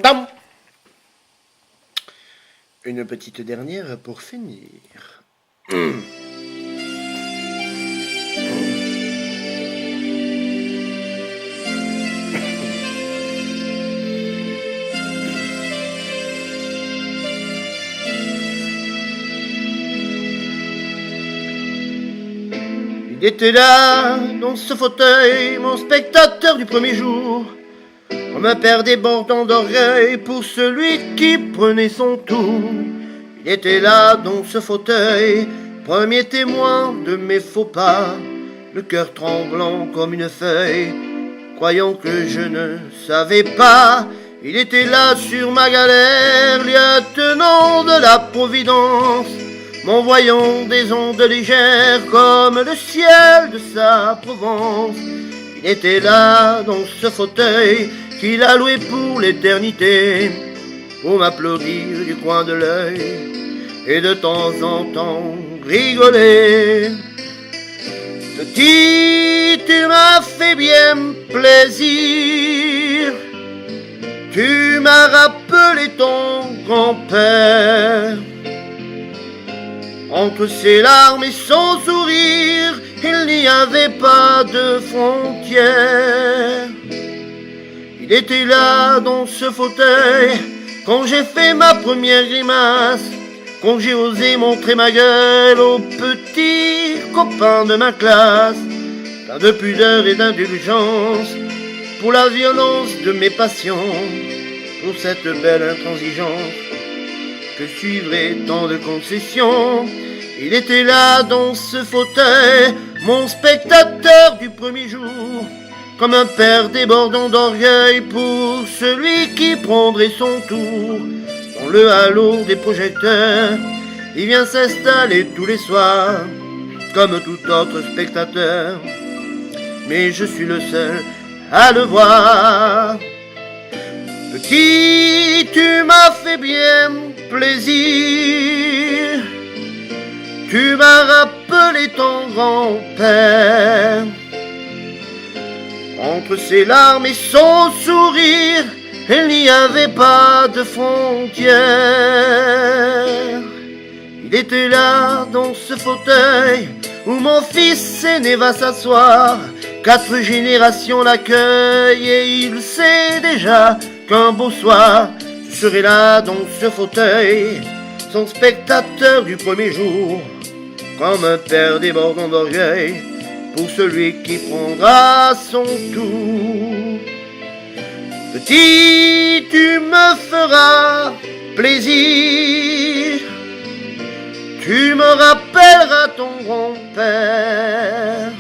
Tam. Une petite dernière pour finir. Il était là, dans ce fauteuil, mon spectateur du premier jour, comme un père débordant d'orgueil pour celui qui prenait son tour. Il était là, dans ce fauteuil, premier témoin de mes faux pas, le cœur tremblant comme une feuille, croyant que je ne savais pas. Il était là sur ma galère, lieutenant de la Providence, m'envoyant des ondes légères comme le ciel de sa Provence. Il était là dans ce fauteuil qu'il a loué pour l'éternité, pour m'applaudir du coin de l'œil et de temps en temps rigoler. Petit, tu m'as fait bien plaisir, tu m'as rappelé ton grand-père. Entre ses larmes et son sourire, il n'y avait pas de frontières. Il était là dans ce fauteuil quand j'ai fait ma première grimace, quand j'ai osé montrer ma gueule aux petits copains de ma classe, plein de pudeur et d'indulgence pour la violence de mes passions, pour cette belle intransigeance que suivrait tant de concessions. Il était là dans ce fauteuil, mon spectateur du premier jour, comme un père débordant d'orgueil pour celui qui prendrait son tour. Dans le halo des projecteurs, il vient s'installer tous les soirs, comme tout autre spectateur, mais je suis le seul à le voir. Petit, tu m'as fait bien plaisir, tu m'as rappelé ton grand-père. Entre ses larmes et son sourire, il n'y avait pas de frontières. Il était là dans ce fauteuil où mon fils aîné va s'asseoir. 4 générations l'accueillent et il sait déjà qu'un beau soir, je serai là dans ce fauteuil, son spectateur du premier jour, comme un père débordant d'orgueil pour celui qui prendra son tour. Petit, tu me feras plaisir, tu me rappelleras ton grand-père.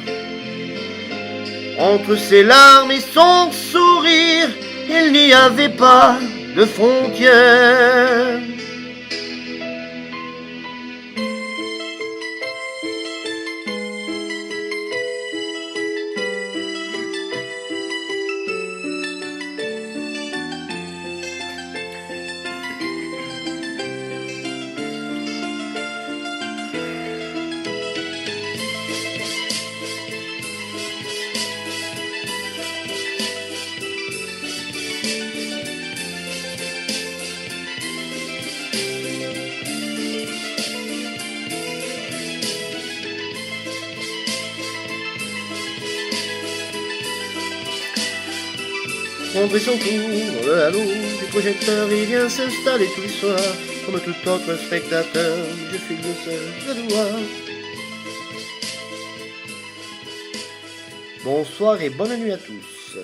Entre ses larmes et son sourire, il n'y avait pas de frontières. Prendrait son tour dans le halo du projecteur, il vient s'installer tous les soirs, comme tout autre spectateur, je suis le seul à le voir. Bonsoir et bonne nuit à tous.